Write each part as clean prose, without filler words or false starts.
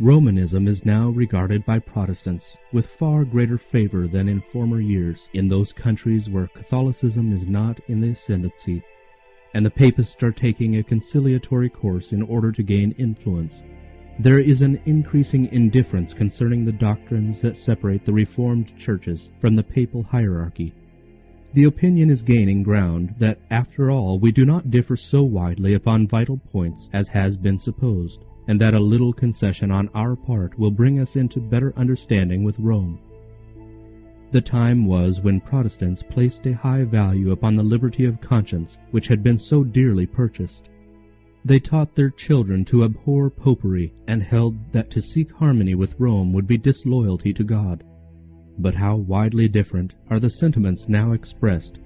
Romanism is now regarded by Protestants with far greater favor than in former years in those countries where Catholicism is not in the ascendancy, and the Papists are taking a conciliatory course in order to gain influence. There is an increasing indifference concerning the doctrines that separate the Reformed churches from the papal hierarchy. The opinion is gaining ground that, after all, we do not differ so widely upon vital points as has been supposed, and that a little concession on our part will bring us into better understanding with Rome. The time was when Protestants placed a high value upon the liberty of conscience which had been so dearly purchased. They taught their children to abhor popery, and held that to seek harmony with Rome would be disloyalty to God. But how widely different are the sentiments now expressed.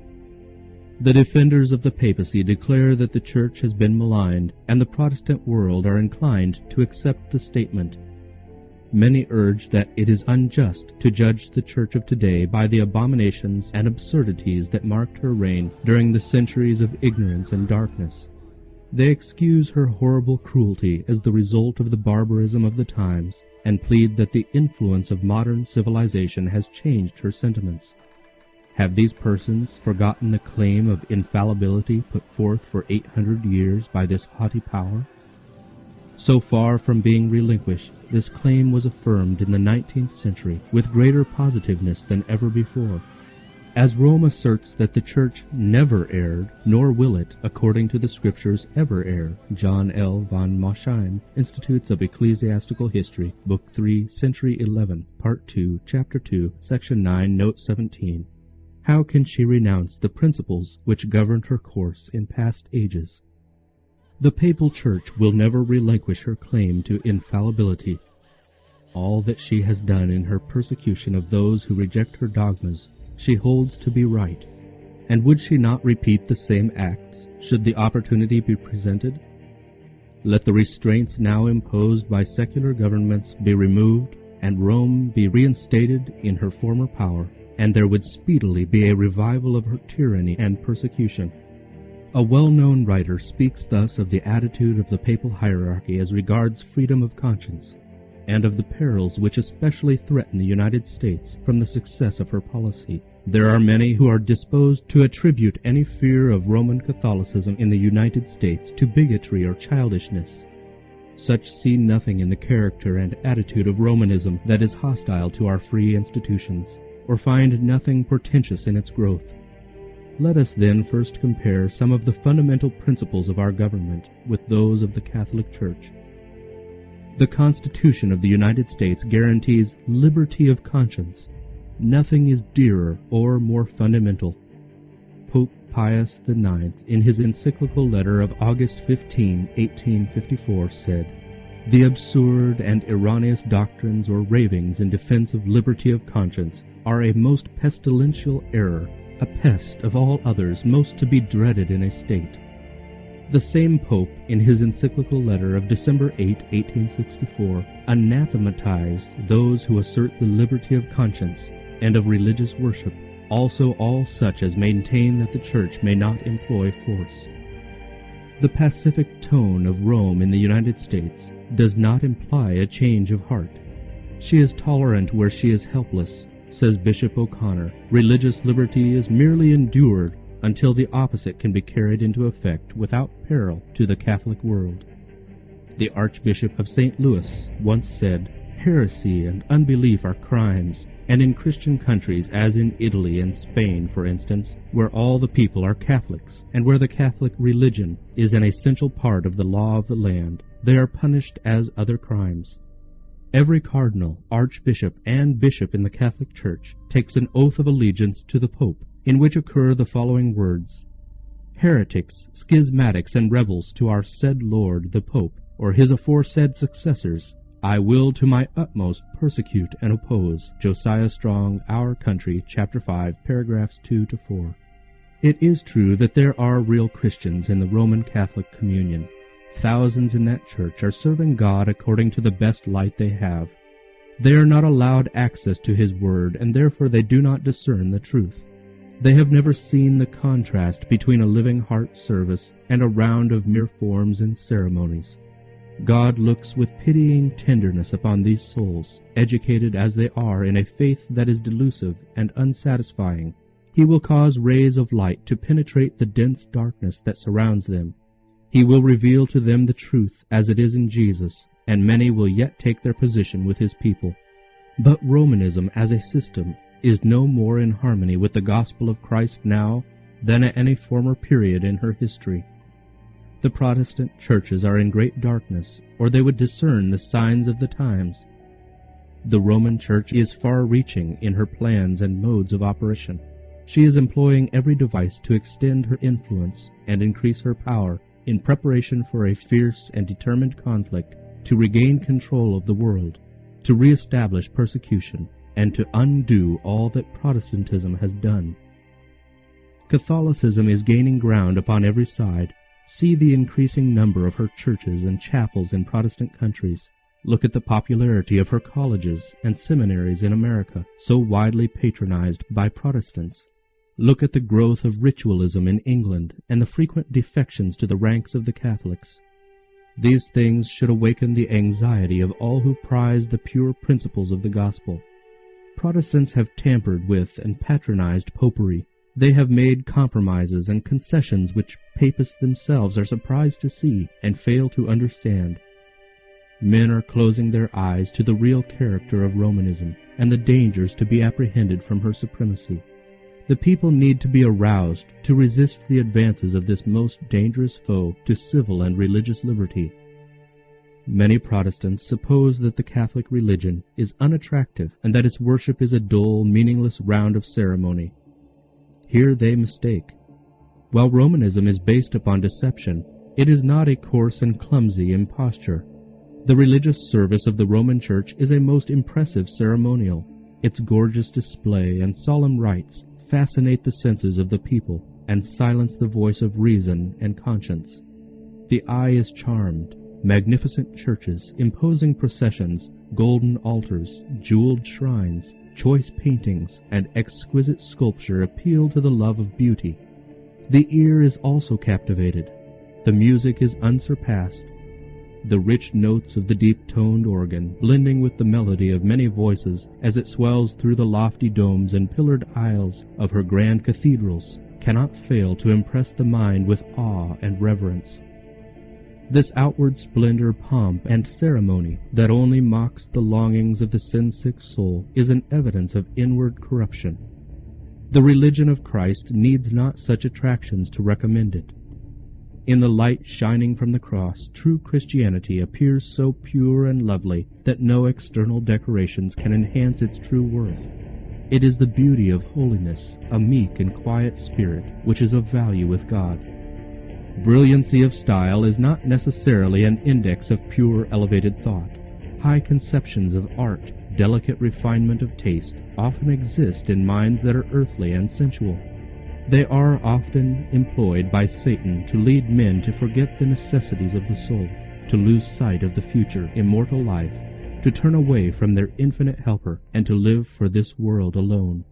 The defenders of the papacy declare that the Church has been maligned, and the Protestant world are inclined to accept the statement. Many urge that it is unjust to judge the Church of today by the abominations and absurdities that marked her reign during the centuries of ignorance and darkness. They excuse her horrible cruelty as the result of the barbarism of the times, and plead that the influence of modern civilization has changed her sentiments. Have these persons forgotten the claim of infallibility put forth for 800 years by this haughty power? So far from being relinquished, this claim was affirmed in the 19th century with greater positiveness than ever before. As Rome asserts that the Church never erred, nor will it, according to the Scriptures, ever err. John L. von Moschein, Institutes of Ecclesiastical History, Book 3, Century 11, Part 2, Chapter 2, Section 9, Note 17. How can she renounce the principles which governed her course in past ages? The Papal Church will never relinquish her claim to infallibility. All that she has done in her persecution of those who reject her dogmas she holds to be right, and would she not repeat the same acts should the opportunity be presented? Let the restraints now imposed by secular governments be removed, and Rome be reinstated in her former power, and there would speedily be a revival of her tyranny and persecution. A well-known writer speaks thus of the attitude of the papal hierarchy as regards freedom of conscience, and of the perils which especially threaten the United States from the success of her policy. There are many who are disposed to attribute any fear of Roman Catholicism in the United States to bigotry or childishness. Such see nothing in the character and attitude of Romanism that is hostile to our free institutions, or find nothing portentous in its growth. Let us then first compare some of the fundamental principles of our government with those of the Catholic Church. The Constitution of the United States guarantees liberty of conscience. Nothing is dearer or more fundamental. Pope Pius IX, in his encyclical letter of August 15, 1854, said, "The absurd and erroneous doctrines or ravings in defense of liberty of conscience are a most pestilential error, a pest of all others most to be dreaded in a state." The same Pope, in his encyclical letter of December 8, 1864, anathematized those who assert the liberty of conscience and of religious worship, also all such as maintain that the Church may not employ force. The pacific tone of Rome in the United States does not imply a change of heart. She is tolerant where she is helpless. Says Bishop O'Connor, religious liberty is merely endured until the opposite can be carried into effect without peril to the Catholic world. The Archbishop of St. Louis once said, "Heresy and unbelief are crimes, and in Christian countries, as in Italy and Spain, for instance, where all the people are Catholics, and where the Catholic religion is an essential part of the law of the land, they are punished as other crimes." Every cardinal, archbishop, and bishop in the Catholic Church takes an oath of allegiance to the Pope, in which occur the following words: "Heretics, schismatics, and rebels to our said Lord the Pope, or his aforesaid successors, I will to my utmost persecute and oppose." Josiah Strong, Our Country, Chapter 5, paragraphs 2 to 4. It is true that there are real Christians in the Roman Catholic communion. Thousands in that church are serving God according to the best light they have. They are not allowed access to His Word, and therefore they do not discern the truth. They have never seen the contrast between a living heart service and a round of mere forms and ceremonies. God looks with pitying tenderness upon these souls, educated as they are in a faith that is delusive and unsatisfying. He will cause rays of light to penetrate the dense darkness that surrounds them. He will reveal to them the truth as it is in Jesus, and many will yet take their position with his people. But Romanism as a system is no more in harmony with the gospel of Christ now than at any former period in her history. The Protestant churches are in great darkness, or they would discern the signs of the times. The Roman Church is far-reaching in her plans and modes of operation. She is employing every device to extend her influence and increase her power in preparation for a fierce and determined conflict to regain control of the world, to re-establish persecution, and to undo all that Protestantism has done. Catholicism is gaining ground upon every side. See the increasing number of her churches and chapels in Protestant countries. Look at the popularity of her colleges and seminaries in America, so widely patronized by Protestants. Look at the growth of ritualism in England and the frequent defections to the ranks of the Catholics. These things should awaken the anxiety of all who prize the pure principles of the gospel. Protestants have tampered with and patronized popery. They have made compromises and concessions which papists themselves are surprised to see and fail to understand. Men are closing their eyes to the real character of Romanism and the dangers to be apprehended from her supremacy. The people need to be aroused to resist the advances of this most dangerous foe to civil and religious liberty. Many Protestants suppose that the Catholic religion is unattractive and that its worship is a dull, meaningless round of ceremony. Here they mistake. While Romanism is based upon deception, it is not a coarse and clumsy imposture. The religious service of the Roman Church is a most impressive ceremonial. Its gorgeous display and solemn rites fascinate the senses of the people and silence the voice of reason and conscience. The eye is charmed. Magnificent churches, imposing processions, golden altars, jeweled shrines, choice paintings, and exquisite sculpture appeal to the love of beauty. The ear is also captivated. The music is unsurpassed. The rich notes of the deep-toned organ, blending with the melody of many voices as it swells through the lofty domes and pillared aisles of her grand cathedrals, cannot fail to impress the mind with awe and reverence. This outward splendor, pomp, and ceremony that only mocks the longings of the sin-sick soul is an evidence of inward corruption. The religion of Christ needs not such attractions to recommend it. In the light shining from the cross, true Christianity appears so pure and lovely that no external decorations can enhance its true worth. It is the beauty of holiness, a meek and quiet spirit, which is of value with God. Brilliancy of style is not necessarily an index of pure, elevated thought. High conceptions of art, delicate refinement of taste, often exist in minds that are earthly and sensual. They are often employed by Satan to lead men to forget the necessities of the soul, to lose sight of the future, immortal life, to turn away from their infinite helper, and to live for this world alone.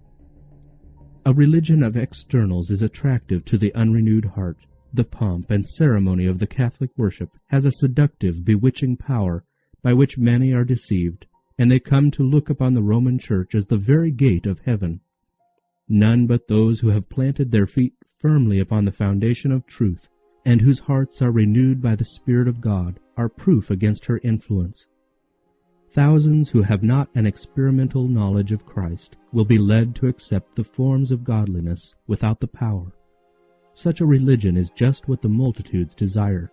A religion of externals is attractive to the unrenewed heart. The pomp and ceremony of the Catholic worship has a seductive, bewitching power by which many are deceived, and they come to look upon the Roman Church as the very gate of heaven. None but those who have planted their feet firmly upon the foundation of truth, and whose hearts are renewed by the Spirit of God, are proof against her influence. Thousands who have not an experimental knowledge of Christ will be led to accept the forms of godliness without the power. Such a religion is just what the multitudes desire.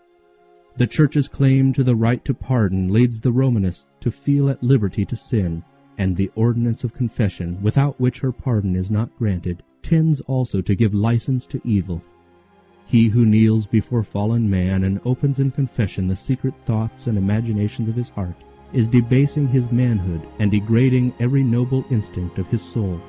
The Church's claim to the right to pardon leads the Romanists to feel at liberty to sin, and the ordinance of confession, without which her pardon is not granted, tends also to give license to evil. He who kneels before fallen man and opens in confession the secret thoughts and imaginations of his heart is debasing his manhood and degrading every noble instinct of his soul.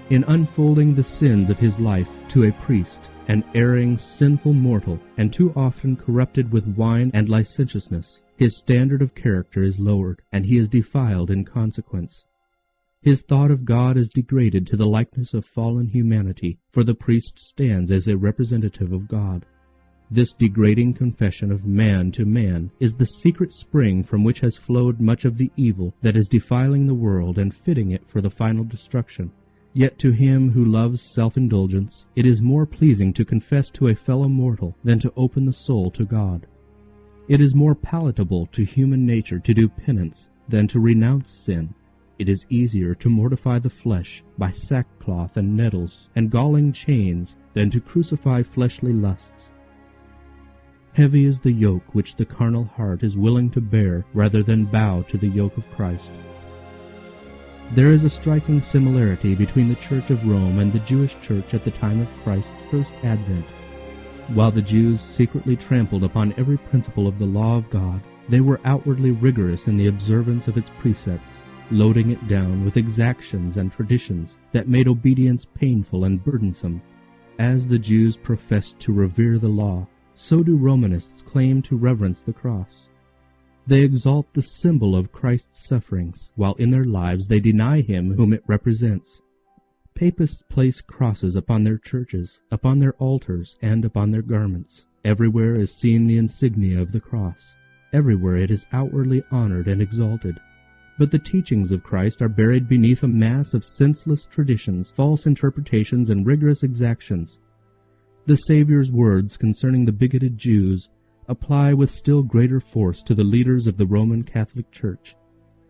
In unfolding the sins of his life to a priest, an erring, sinful mortal, and too often corrupted with wine and licentiousness, his standard of character is lowered, and he is defiled in consequence. His thought of God is degraded to the likeness of fallen humanity, for the priest stands as a representative of God. This degrading confession of man to man is the secret spring from which has flowed much of the evil that is defiling the world and fitting it for the final destruction. Yet to him who loves self-indulgence, it is more pleasing to confess to a fellow mortal than to open the soul to God. It is more palatable to human nature to do penance than to renounce sin. It is easier to mortify the flesh by sackcloth and nettles and galling chains than to crucify fleshly lusts. Heavy is the yoke which the carnal heart is willing to bear rather than bow to the yoke of Christ. There is a striking similarity between the Church of Rome and the Jewish Church at the time of Christ's first advent. While the Jews secretly trampled upon every principle of the law of God, they were outwardly rigorous in the observance of its precepts, loading it down with exactions and traditions that made obedience painful and burdensome. As the Jews professed to revere the law, so do Romanists claim to reverence the cross. They exalt the symbol of Christ's sufferings, while in their lives they deny him whom it represents. Papists place crosses upon their churches, upon their altars, and upon their garments. Everywhere is seen the insignia of the cross. Everywhere it is outwardly honored and exalted. But the teachings of Christ are buried beneath a mass of senseless traditions, false interpretations, and rigorous exactions. The Savior's words concerning the bigoted Jews apply with still greater force to the leaders of the Roman Catholic Church.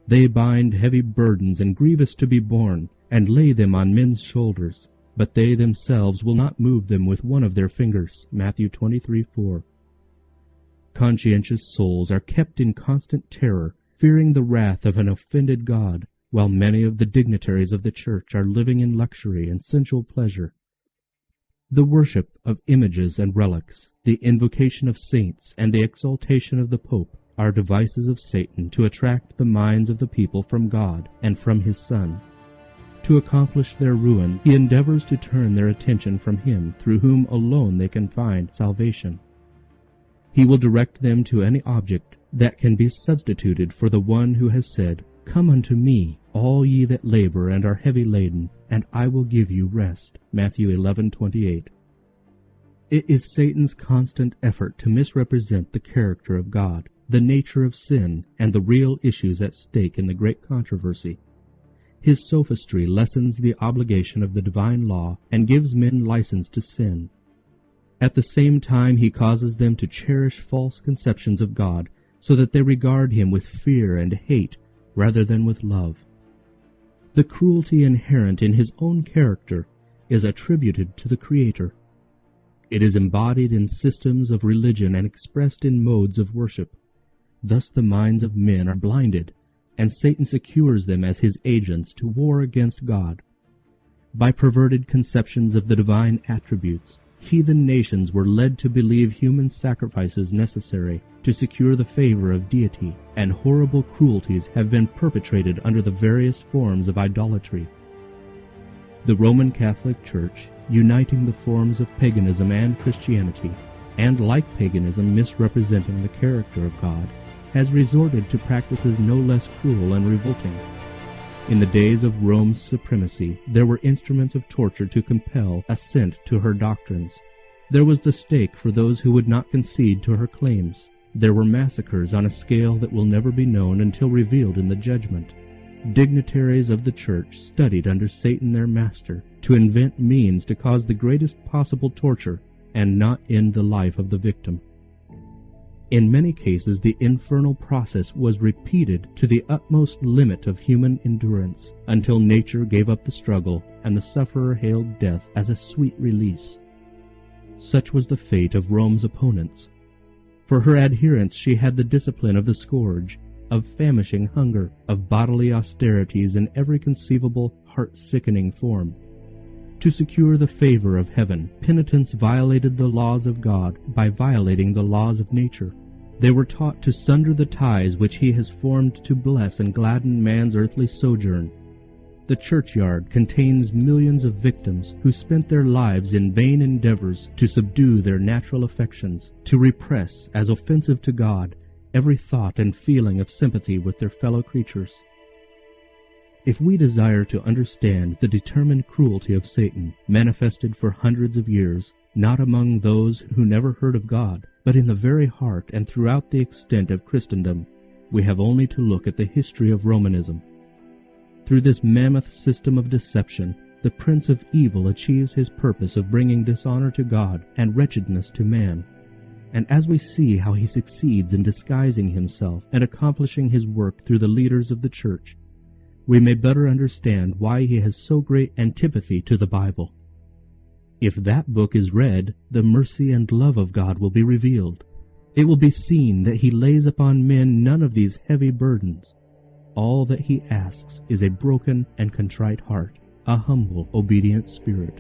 They bind heavy burdens and grievous to be borne, and lay them on men's shoulders, but they themselves will not move them with one of their fingers. Matthew 23:4. Conscientious souls are kept in constant terror, fearing the wrath of an offended God, while many of the dignitaries of the Church are living in luxury and sensual pleasure. The worship of images and relics, the invocation of saints, and the exaltation of the Pope are devices of Satan to attract the minds of the people from God and from his Son. To accomplish their ruin, he endeavors to turn their attention from him through whom alone they can find salvation. He will direct them to any object that can be substituted for the one who has said, "Come unto me, all ye that labor and are heavy laden, and I will give you rest." Matthew 11:28. It is Satan's constant effort to misrepresent the character of God, the nature of sin, and the real issues at stake in the great controversy. His sophistry lessens the obligation of the divine law and gives men license to sin. At the same time, he causes them to cherish false conceptions of God, so that they regard him with fear and hate rather than with love. The cruelty inherent in his own character is attributed to the Creator. It is embodied in systems of religion and expressed in modes of worship. Thus the minds of men are blinded, and Satan secures them as his agents to war against God. By perverted conceptions of the divine attributes, heathen nations were led to believe human sacrifices necessary to secure the favor of deity, and horrible cruelties have been perpetrated under the various forms of idolatry. The Roman Catholic Church, uniting the forms of paganism and Christianity, and like paganism misrepresenting the character of God, has resorted to practices no less cruel and revolting. In the days of Rome's supremacy, there were instruments of torture to compel assent to her doctrines. There was the stake for those who would not concede to her claims. There were massacres on a scale that will never be known until revealed in the judgment. Dignitaries of the Church studied under Satan their master to invent means to cause the greatest possible torture and not end the life of the victim. In many cases, the infernal process was repeated to the utmost limit of human endurance, until nature gave up the struggle, and the sufferer hailed death as a sweet release. Such was the fate of Rome's opponents. For her adherents she had the discipline of the scourge, of famishing hunger, of bodily austerities in every conceivable heart-sickening form. To secure the favor of heaven, penitents violated the laws of God by violating the laws of nature. They were taught to sunder the ties which he has formed to bless and gladden man's earthly sojourn. The churchyard contains millions of victims who spent their lives in vain endeavors to subdue their natural affections, to repress, as offensive to God, every thought and feeling of sympathy with their fellow creatures. If we desire to understand the determined cruelty of Satan, manifested for hundreds of years, not among those who never heard of God, but in the very heart and throughout the extent of Christendom. We have only to look at the history of Romanism. Through this mammoth system of deception, the Prince of Evil achieves his purpose of bringing dishonor to God and wretchedness to man. And as we see how he succeeds in disguising himself and accomplishing his work through the leaders of the Church, we may better understand why he has so great antipathy to the Bible. If that book is read, the mercy and love of God will be revealed. It will be seen that he lays upon men none of these heavy burdens. All that he asks is a broken and contrite heart, a humble, obedient spirit.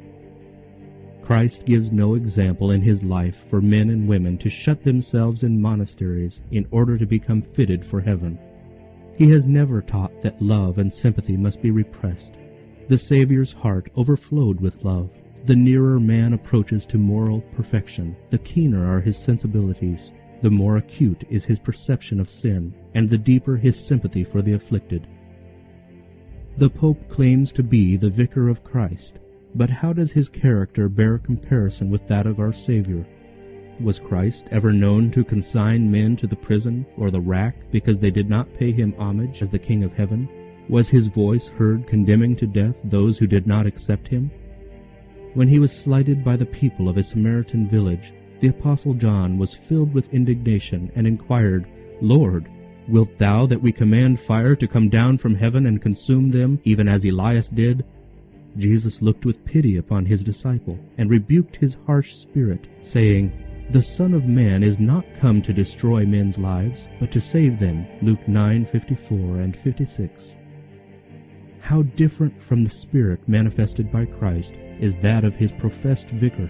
Christ gives no example in his life for men and women to shut themselves in monasteries in order to become fitted for heaven. He has never taught that love and sympathy must be repressed. The Savior's heart overflowed with love. The nearer man approaches to moral perfection, the keener are his sensibilities, the more acute is his perception of sin, and the deeper his sympathy for the afflicted. The Pope claims to be the vicar of Christ, but how does his character bear comparison with that of our Savior? Was Christ ever known to consign men to the prison or the rack because they did not pay him homage as the King of Heaven? Was his voice heard condemning to death those who did not accept him? When he was slighted by the people of a Samaritan village, the Apostle John was filled with indignation and inquired, "Lord, wilt thou that we command fire to come down from heaven and consume them, even as Elias did?" Jesus looked with pity upon his disciple and rebuked his harsh spirit, saying, "The Son of Man is not come to destroy men's lives, but to save them." Luke 9:54 and 56. How different from the spirit manifested by Christ is that of his professed vicar.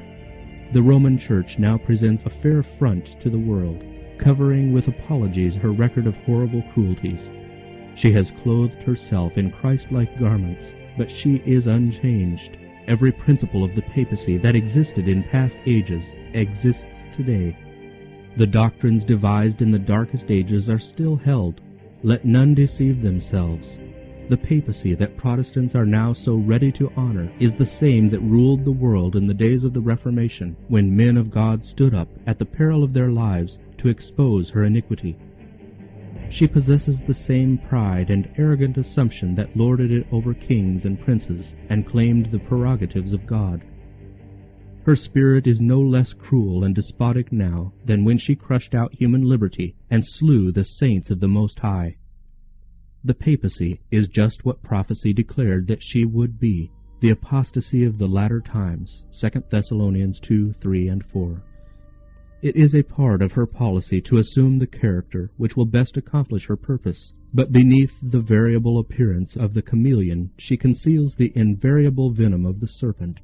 The Roman Church now presents a fair front to the world, covering with apologies her record of horrible cruelties. She has clothed herself in Christ-like garments, but she is unchanged. Every principle of the papacy that existed in past ages exists today. The doctrines devised in the darkest ages are still held. Let none deceive themselves. The papacy that Protestants are now so ready to honor is the same that ruled the world in the days of the Reformation, when men of God stood up at the peril of their lives to expose her iniquity. She possesses the same pride and arrogant assumption that lorded it over kings and princes and claimed the prerogatives of God. Her spirit is no less cruel and despotic now than when she crushed out human liberty and slew the saints of the Most High. The papacy is just what prophecy declared that she would be, the apostasy of the latter times, 2 Thessalonians 2, 3, and 4. It is a part of her policy to assume the character which will best accomplish her purpose, but beneath the variable appearance of the chameleon she conceals the invariable venom of the serpent.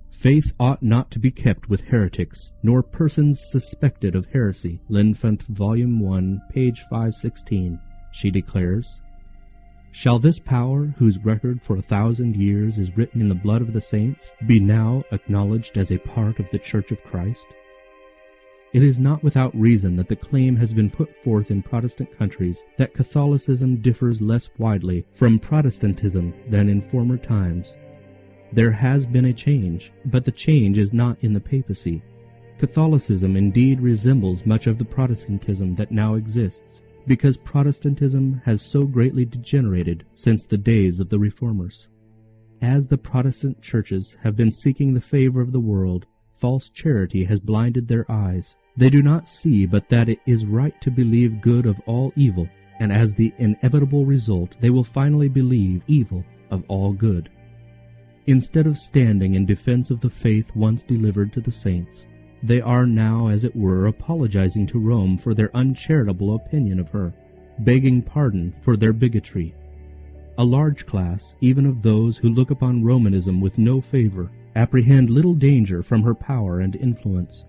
Faith ought not to be kept with heretics, nor persons suspected of heresy. L'Enfant, Volume 1, page 516. She declares, "Shall this power, whose record for 1,000 years is written in the blood of the saints, be now acknowledged as a part of the Church of Christ?" It is not without reason that the claim has been put forth in Protestant countries that Catholicism differs less widely from Protestantism than in former times. There has been a change, but the change is not in the papacy. Catholicism indeed resembles much of the Protestantism that now exists, because Protestantism has so greatly degenerated since the days of the Reformers. As the Protestant churches have been seeking the favor of the world, false charity has blinded their eyes. They do not see but that it is right to believe good of all evil, and as the inevitable result they will finally believe evil of all good. Instead of standing in defense of the faith once delivered to the saints, they are now, as it were, apologizing to Rome for their uncharitable opinion of her, begging pardon for their bigotry. A large class, even of those who look upon Romanism with no favor, apprehend little danger from her power and influence.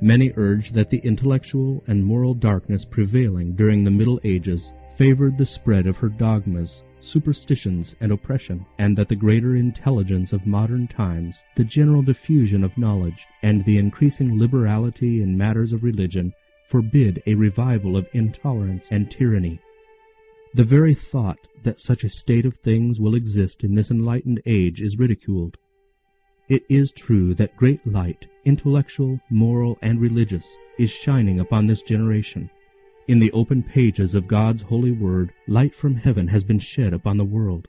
Many urge that the intellectual and moral darkness prevailing during the Middle Ages favored the spread of her dogmas, superstitions, and oppression, and that the greater intelligence of modern times, the general diffusion of knowledge, and the increasing liberality in matters of religion forbid a revival of intolerance and tyranny. The very thought that such a state of things will exist in this enlightened age is ridiculed. It is true that great light, intellectual, moral, and religious, is shining upon this generation. In the open pages of God's holy word, light from heaven has been shed upon the world.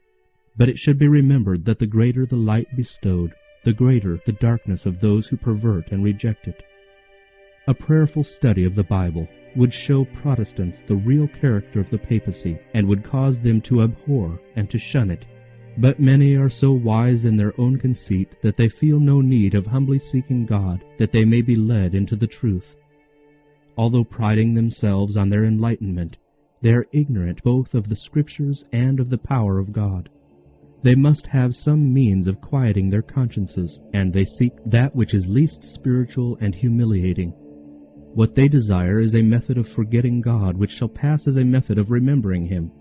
But it should be remembered that the greater the light bestowed, the greater the darkness of those who pervert and reject it. A prayerful study of the Bible would show Protestants the real character of the papacy, and would cause them to abhor and to shun it. But many are so wise in their own conceit that they feel no need of humbly seeking God, that they may be led into the truth. Although priding themselves on their enlightenment, they are ignorant both of the Scriptures and of the power of God. They must have some means of quieting their consciences, and they seek that which is least spiritual and humiliating. What they desire is a method of forgetting God which shall pass as a method of remembering Him.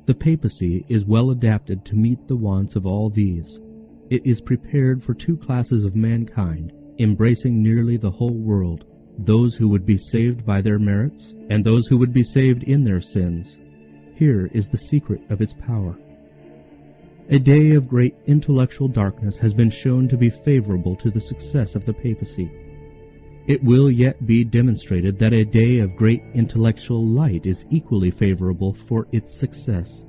The papacy is well adapted to meet the wants of all these. It is prepared for two classes of mankind, embracing nearly the whole world, those who would be saved by their merits, and those who would be saved in their sins. Here is the secret of its power. A day of great intellectual darkness has been shown to be favorable to the success of the papacy. It will yet be demonstrated that a day of great intellectual light is equally favorable for its success.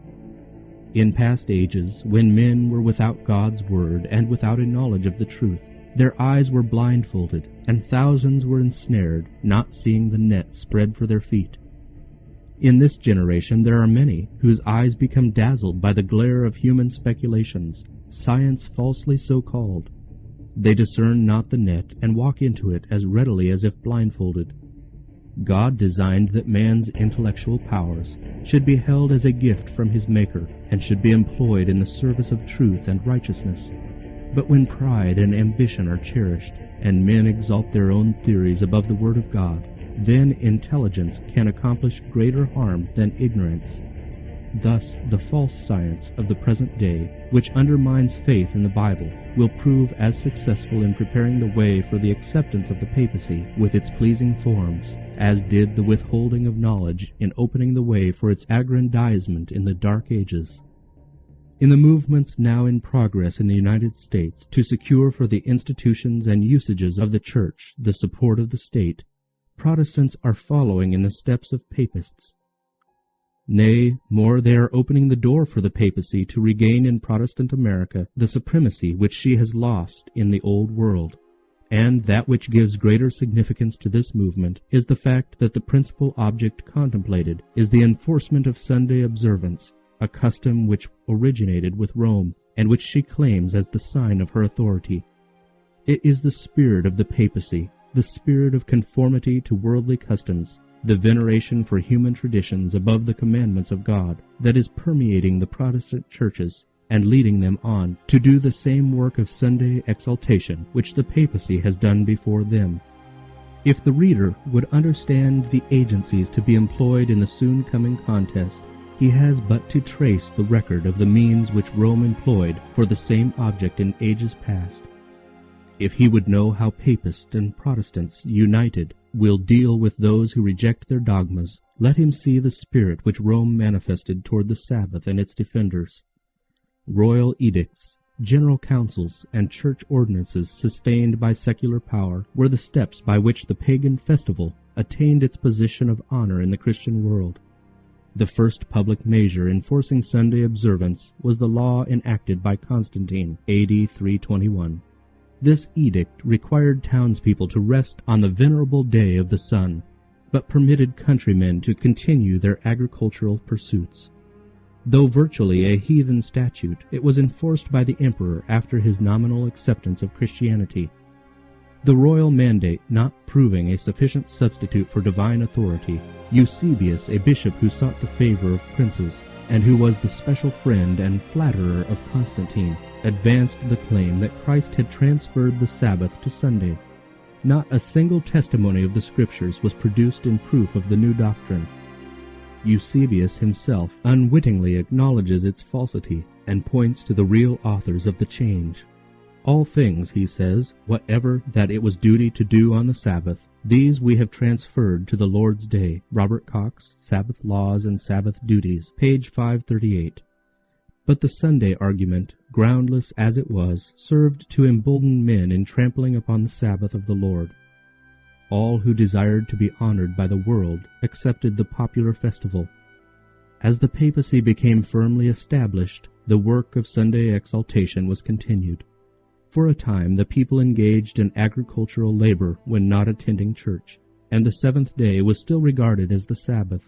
In past ages, when men were without God's word and without a knowledge of the truth, their eyes were blindfolded, and thousands were ensnared, not seeing the net spread for their feet. In this generation there are many whose eyes become dazzled by the glare of human speculations, science falsely so called. They discern not the net, and walk into it as readily as if blindfolded. God designed that man's intellectual powers should be held as a gift from his Maker, and should be employed in the service of truth and righteousness. But when pride and ambition are cherished, and men exalt their own theories above the Word of God, then intelligence can accomplish greater harm than ignorance. Thus, the false science of the present day, which undermines faith in the Bible, will prove as successful in preparing the way for the acceptance of the papacy with its pleasing forms, as did the withholding of knowledge in opening the way for its aggrandizement in the Dark Ages. In the movements now in progress in the United States to secure for the institutions and usages of the Church the support of the state, Protestants are following in the steps of Papists. Nay, more, they are opening the door for the papacy to regain in Protestant America the supremacy which she has lost in the Old World. And that which gives greater significance to this movement is the fact that the principal object contemplated is the enforcement of Sunday observance, a custom which originated with Rome, and which she claims as the sign of her authority. It is the spirit of the papacy, the spirit of conformity to worldly customs, the veneration for human traditions above the commandments of God, that is permeating the Protestant churches and leading them on to do the same work of Sunday exaltation which the papacy has done before them. If the reader would understand the agencies to be employed in the soon coming contest, he has but to trace the record of the means which Rome employed for the same object in ages past. If he would know how Papists and Protestants, united, will deal with those who reject their dogmas, let him see the spirit which Rome manifested toward the Sabbath and its defenders. Royal edicts, general councils, and church ordinances sustained by secular power were the steps by which the pagan festival attained its position of honor in the Christian world. The first public measure enforcing Sunday observance was the law enacted by Constantine, A.D. 321. This edict required townspeople to rest on the venerable day of the sun, but permitted countrymen to continue their agricultural pursuits. Though virtually a heathen statute, it was enforced by the emperor after his nominal acceptance of Christianity. The royal mandate not proving a sufficient substitute for divine authority, Eusebius, a bishop who sought the favor of princes, and who was the special friend and flatterer of Constantine, advanced the claim that Christ had transferred the Sabbath to Sunday. Not a single testimony of the Scriptures was produced in proof of the new doctrine. Eusebius himself unwittingly acknowledges its falsity and points to the real authors of the change. All things, he says, whatever that it was duty to do on the Sabbath, these we have transferred to the Lord's day. Robert Cox, Sabbath Laws and Sabbath Duties, page 538. But the Sunday argument, groundless as it was, served to embolden men in trampling upon the Sabbath of the Lord. All who desired to be honored by the world accepted the popular festival. As the papacy became firmly established, the work of Sunday exaltation was continued. For a time the people engaged in agricultural labor when not attending church, and the seventh day was still regarded as the Sabbath.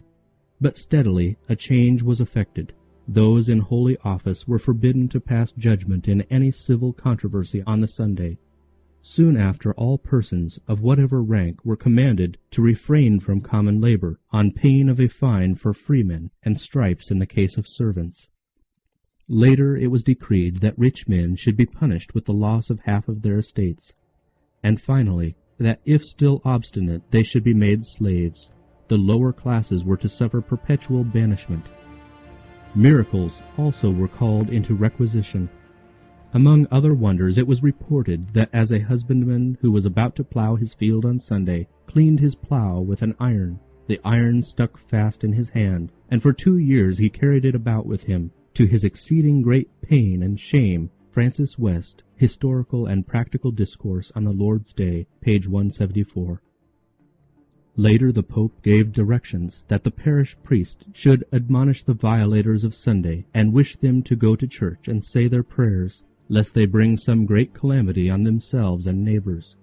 But steadily a change was effected. Those in holy office were forbidden to pass judgment in any civil controversy on the Sunday. Soon after, all persons of whatever rank were commanded to refrain from common labor, on pain of a fine for freemen and stripes in the case of servants. Later it was decreed that rich men should be punished with the loss of half of their estates, and finally, that if still obstinate they should be made slaves. The lower classes were to suffer perpetual banishment. Miracles also were called into requisition. Among other wonders, it was reported that as a husbandman who was about to plow his field on Sunday cleaned his plow with an iron, the iron stuck fast in his hand, and for 2 years he carried it about with him, to his exceeding great pain and shame. Francis West, Historical and Practical Discourse on the Lord's Day, page 174. Later the Pope gave directions that the parish priest should admonish the violators of Sunday, and wish them to go to church and say their prayers, lest they bring some great calamity on themselves and neighbors.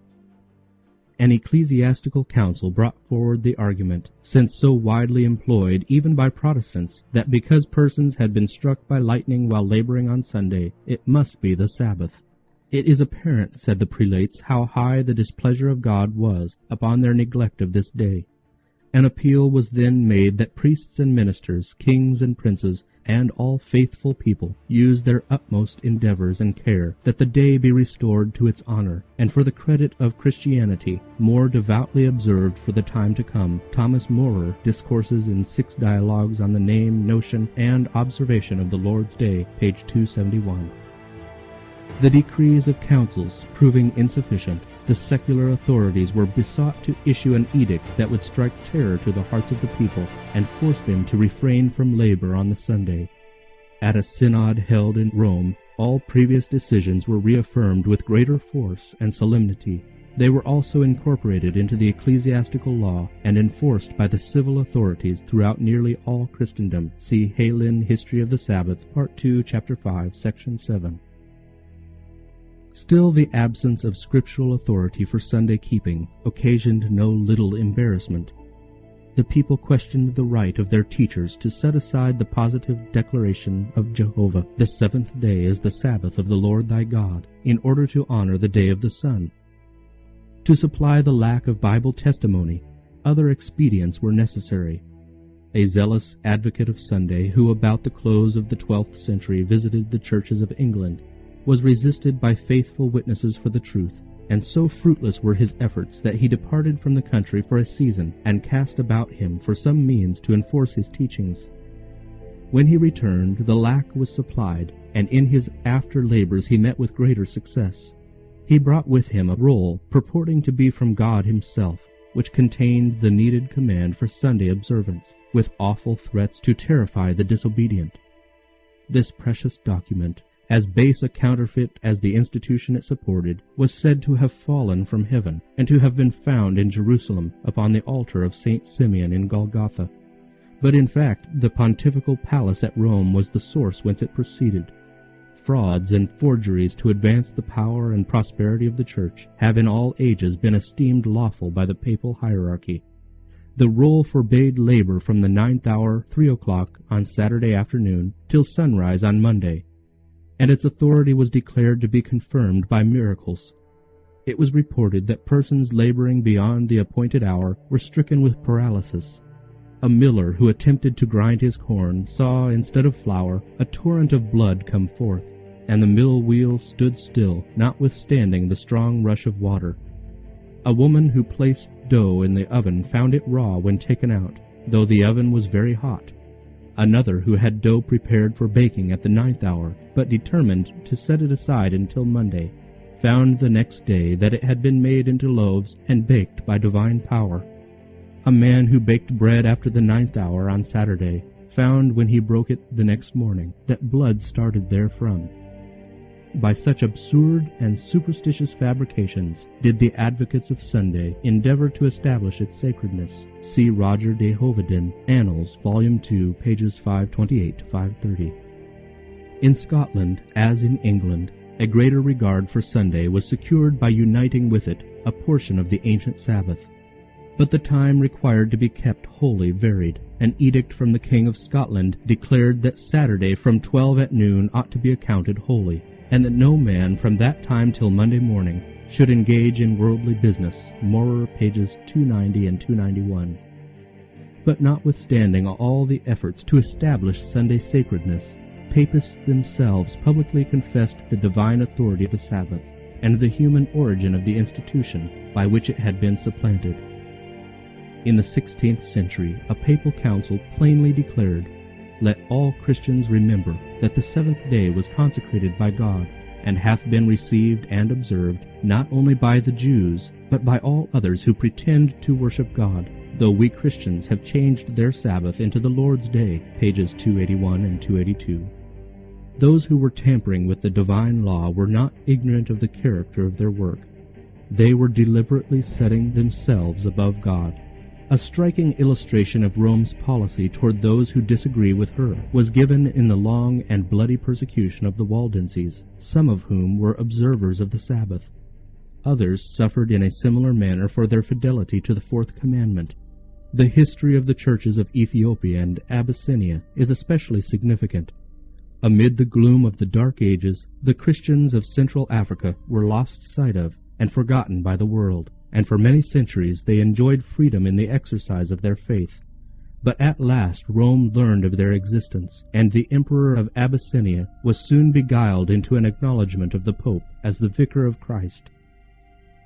An ecclesiastical council brought forward the argument, since so widely employed even by Protestants, that because persons had been struck by lightning while laboring on Sunday, it must be the Sabbath. It is apparent, said the prelates, how high the displeasure of God was upon their neglect of this day. An appeal was then made that priests and ministers, kings and princes, and all faithful people use their utmost endeavors and care that the day be restored to its honor, and for the credit of Christianity, more devoutly observed for the time to come. Thomas Maurer discourses in 6 dialogues on the name, notion, and observation of the Lord's Day, page 271. The decrees of councils proving insufficient, the secular authorities were besought to issue an edict that would strike terror to the hearts of the people and force them to refrain from labor on the Sunday. At a synod held in Rome, all previous decisions were reaffirmed with greater force and solemnity. They were also incorporated into the ecclesiastical law and enforced by the civil authorities throughout nearly all Christendom. See Heylin, History of the Sabbath, Part 2, Chapter 5, Section 7. Still, the absence of scriptural authority for Sunday keeping occasioned no little embarrassment. The people questioned the right of their teachers to set aside the positive declaration of Jehovah, "The seventh day is the Sabbath of the Lord thy God," in order to honor the day of the sun. To supply the lack of Bible testimony, other expedients were necessary. A zealous advocate of Sunday, who about the close of the 12th century visited the churches of England, was resisted by faithful witnesses for the truth, and so fruitless were his efforts that he departed from the country for a season and cast about him for some means to enforce his teachings. When he returned, the lack was supplied, and in his after labors he met with greater success. He brought with him a roll purporting to be from God himself, which contained the needed command for Sunday observance, with awful threats to terrify the disobedient. This precious document, as base a counterfeit as the institution it supported, was said to have fallen from heaven, and to have been found in Jerusalem upon the altar of St. Simeon in Golgotha. But in fact, the pontifical palace at Rome was the source whence it proceeded. Frauds and forgeries to advance the power and prosperity of the Church have in all ages been esteemed lawful by the papal hierarchy. The roll forbade labor from the 9th hour, 3 o'clock, on Saturday afternoon, till sunrise on Monday, and its authority was declared to be confirmed by miracles. It was reported that persons laboring beyond the appointed hour were stricken with paralysis. A miller who attempted to grind his corn saw, instead of flour, a torrent of blood come forth, and the mill wheel stood still, notwithstanding the strong rush of water. A woman who placed dough in the oven found it raw when taken out, though the oven was very hot. Another who had dough prepared for baking at the 9th hour, but determined to set it aside until Monday, found the next day that it had been made into loaves and baked by divine power. A man who baked bread after the 9th hour on Saturday found when he broke it the next morning that blood started therefrom. By such absurd and superstitious fabrications did the advocates of Sunday endeavor to establish its sacredness. See Roger de Hoveden, Annals, Volume 2, pages 528 to 530. In Scotland, as in England, a greater regard for Sunday was secured by uniting with it a portion of the ancient Sabbath. But the time required to be kept holy varied. An edict from the King of Scotland declared that Saturday from 12 at noon ought to be accounted holy, and that no man from that time till Monday morning should engage in worldly business. Maurer, pages 290 and 291. But notwithstanding all the efforts to establish Sunday sacredness, Papists themselves publicly confessed the divine authority of the Sabbath, and the human origin of the institution by which it had been supplanted. In the 16th century, a papal council plainly declared, "Let all Christians remember that the seventh day was consecrated by God, and hath been received and observed, not only by the Jews, but by all others who pretend to worship God, though we Christians have changed their Sabbath into the Lord's Day," pages 281 and 282. Those who were tampering with the divine law were not ignorant of the character of their work. They were deliberately setting themselves above God. A striking illustration of Rome's policy toward those who disagree with her was given in the long and bloody persecution of the Waldenses, some of whom were observers of the Sabbath. Others suffered in a similar manner for their fidelity to the fourth commandment. The history of the churches of Ethiopia and Abyssinia is especially significant. Amid the gloom of the Dark Ages, the Christians of Central Africa were lost sight of and forgotten by the world, and for many centuries they enjoyed freedom in the exercise of their faith. But at last Rome learned of their existence, and the Emperor of Abyssinia was soon beguiled into an acknowledgment of the Pope as the Vicar of Christ.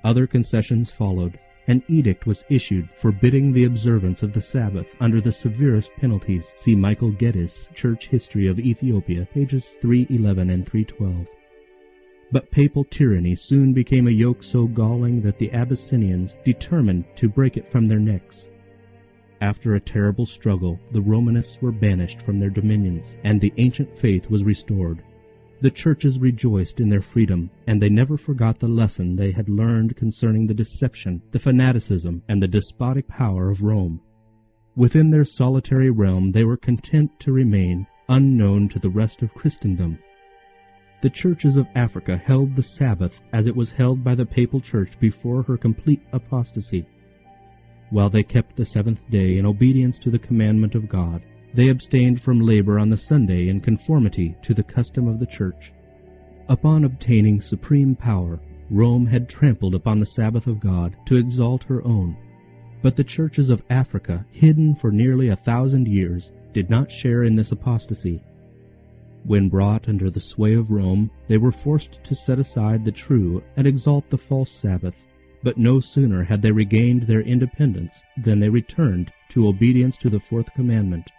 Other concessions followed. An edict was issued forbidding the observance of the Sabbath under the severest penalties. See Michael Geddes, Church History of Ethiopia, pages 311 and 312. But papal tyranny soon became a yoke so galling that the Abyssinians determined to break it from their necks. After a terrible struggle, the Romanists were banished from their dominions, and the ancient faith was restored. The churches rejoiced in their freedom, and they never forgot the lesson they had learned concerning the deception, the fanaticism, and the despotic power of Rome. Within their solitary realm they were content to remain unknown to the rest of Christendom. The churches of Africa held the Sabbath as it was held by the papal church before her complete apostasy. While they kept the seventh day in obedience to the commandment of God, they abstained from labor on the Sunday in conformity to the custom of the church. Upon obtaining supreme power, Rome had trampled upon the Sabbath of God to exalt her own. But the churches of Africa, hidden for nearly 1,000 years, did not share in this apostasy. When brought under the sway of Rome, they were forced to set aside the true and exalt the false Sabbath. But no sooner had they regained their independence than they returned to obedience to the fourth commandment.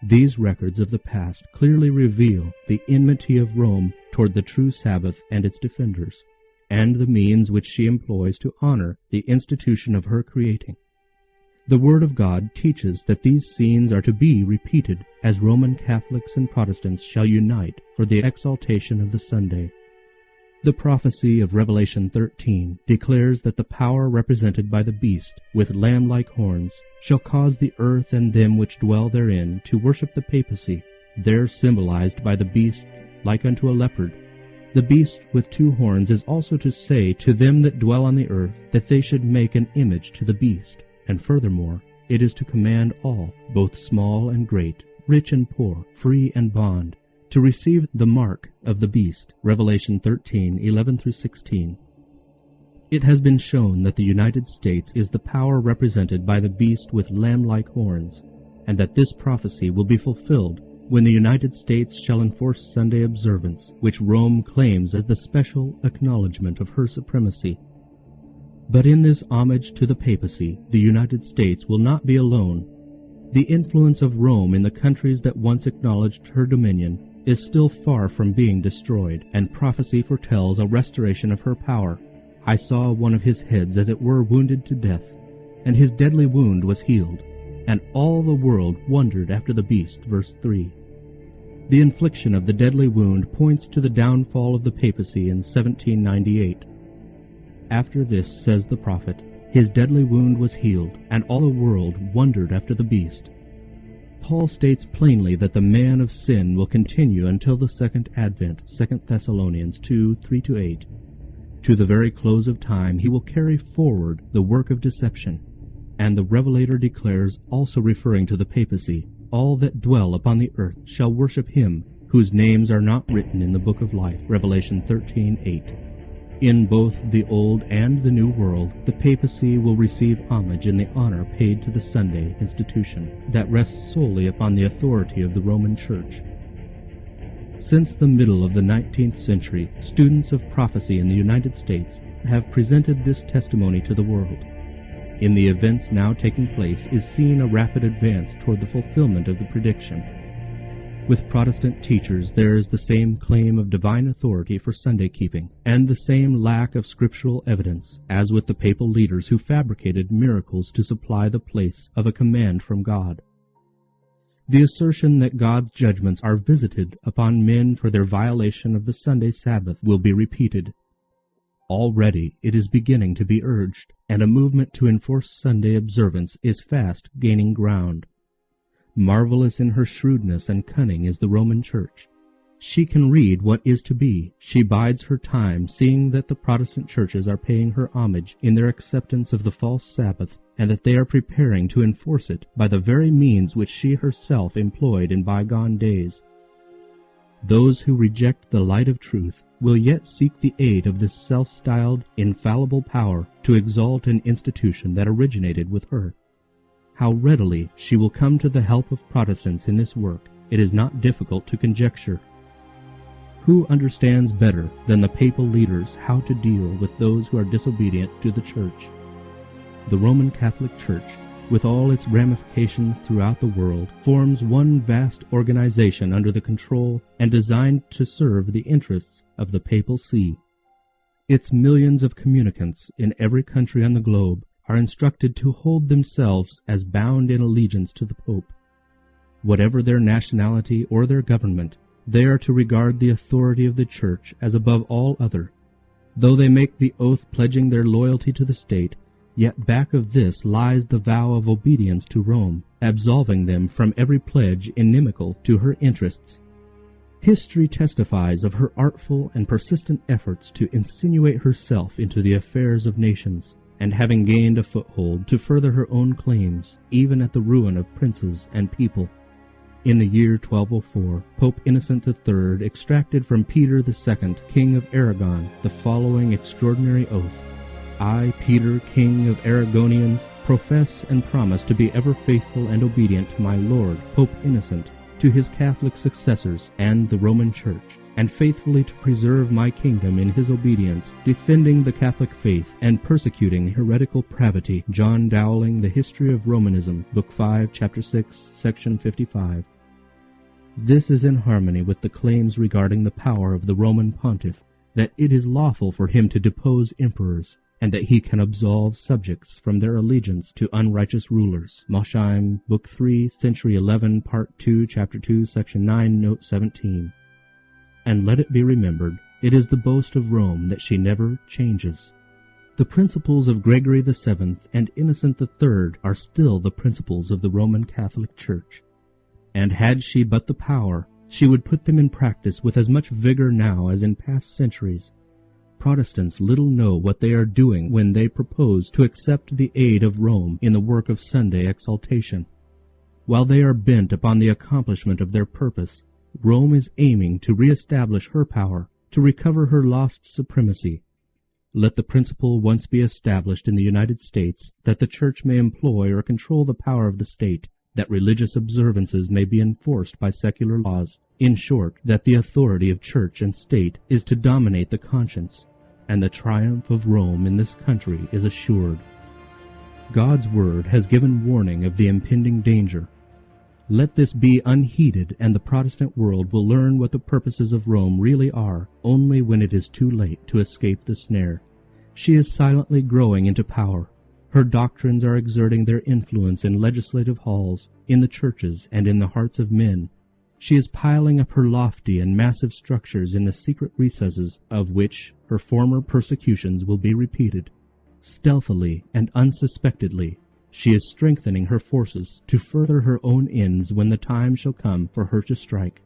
These records of the past clearly reveal the enmity of Rome toward the true Sabbath and its defenders, and the means which she employs to honor the institution of her creating. The Word of God teaches that these scenes are to be repeated as Roman Catholics and Protestants shall unite for the exaltation of the Sunday. The prophecy of Revelation 13 declares that the power represented by the beast with lamb-like horns shall cause the earth and them which dwell therein to worship the papacy, there symbolized by the beast like unto a leopard. The beast with 2 horns is also to say to them that dwell on the earth that they should make an image to the beast, and furthermore it is to command all, both small and great, rich and poor, free and bond, to receive the mark of the beast. Revelation 13:11-16. It has been shown that the United States is the power represented by the beast with lamb-like horns, and that this prophecy will be fulfilled when the United States shall enforce Sunday observance, which Rome claims as the special acknowledgment of her supremacy. But in this homage to the papacy, the United States will not be alone. The influence of Rome in the countries that once acknowledged her dominion is still far from being destroyed, and prophecy foretells a restoration of her power. I saw one of his heads as it were wounded to death, and his deadly wound was healed. and all the world wondered after the beast. Verse 3. The infliction of the deadly wound points to the downfall of the papacy in 1798. After this, says the prophet, his deadly wound was healed, and all the world wondered after the beast. Paul states plainly that the man of sin will continue until the second advent, 2 Thessalonians 2, 3-8. To the very close of time he will carry forward the work of deception. And the Revelator declares, also referring to the papacy, all that dwell upon the earth shall worship him, whose names are not written in the book of life. Revelation 13:8. In both the Old and the New World, the papacy will receive homage in the honor paid to the Sunday institution that rests solely upon the authority of the Roman Church. Since the middle of the 19th century, students of prophecy in the United States have presented this testimony to the world. In the events now taking place is seen a rapid advance toward the fulfillment of the prediction. With Protestant teachers there is the same claim of divine authority for Sunday keeping, and the same lack of scriptural evidence, as with the papal leaders who fabricated miracles to supply the place of a command from God. The assertion that God's judgments are visited upon men for their violation of the Sunday Sabbath will be repeated. Already it is beginning to be urged, and a movement to enforce Sunday observance is fast gaining ground. Marvelous in her shrewdness and cunning is the Roman Church. She can read what is to be. She bides her time, seeing that the Protestant churches are paying her homage in their acceptance of the false Sabbath, and that they are preparing to enforce it by the very means which she herself employed in bygone days. Those who reject the light of truth will yet seek the aid of this self-styled, infallible power to exalt an institution that originated with her. How readily she will come to the help of Protestants in this work, it is not difficult to conjecture. Who understands better than the papal leaders how to deal with those who are disobedient to the Church? The Roman Catholic Church, with all its ramifications throughout the world, forms one vast organization under the control and designed to serve the interests of the Papal See. Its millions of communicants in every country on the globe are instructed to hold themselves as bound in allegiance to the Pope. Whatever their nationality or their government, they are to regard the authority of the Church as above all other. Though they make the oath pledging their loyalty to the state, yet back of this lies the vow of obedience to Rome, absolving them from every pledge inimical to her interests. History testifies of her artful and persistent efforts to insinuate herself into the affairs of nations, and having gained a foothold to further her own claims, even at the ruin of princes and people. In the year 1204, Pope Innocent III extracted from Peter II, King of Aragon, the following extraordinary oath: I, Peter, King of Aragonians, profess and promise to be ever faithful and obedient to my Lord, Pope Innocent, to his Catholic successors and the Roman Church, and faithfully to preserve my kingdom in his obedience, defending the Catholic faith and persecuting heretical pravity. John Dowling, The History of Romanism, Book 5, Chapter 6, Section 55. This is in harmony with the claims regarding the power of the Roman pontiff, that it is lawful for him to depose emperors, and that he can absolve subjects from their allegiance to unrighteous rulers. Mosheim, Book 3, Century 11, Part 2, Chapter 2, Section 9, Note 17. And let it be remembered, it is the boast of Rome that she never changes. The principles of Gregory VII and Innocent III are still the principles of the Roman Catholic Church. And had she but the power, she would put them in practice with as much vigor now as in past centuries. Protestants little know what they are doing when they propose to accept the aid of Rome in the work of Sunday exaltation. While they are bent upon the accomplishment of their purpose, Rome is aiming to re-establish her power, to recover her lost supremacy. Let the principle once be established in the United States that the Church may employ or control the power of the state, that religious observances may be enforced by secular laws, in short, that the authority of Church and state is to dominate the conscience, and the triumph of Rome in this country is assured. God's word has given warning of the impending danger. Let this be unheeded, and the Protestant world will learn what the purposes of Rome really are, only when it is too late to escape the snare. She is silently growing into power. Her doctrines are exerting their influence in legislative halls, in the churches, and in the hearts of men. She is piling up her lofty and massive structures in the secret recesses of which her former persecutions will be repeated. Stealthily and unsuspectedly, she is strengthening her forces to further her own ends when the time shall come for her to strike.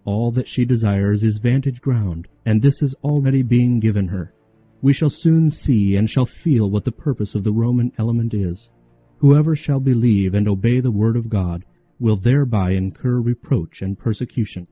All that she desires is vantage ground, and this is already being given her. We shall soon see and shall feel what the purpose of the Roman element is. Whoever shall believe and obey the word of God will thereby incur reproach and persecution.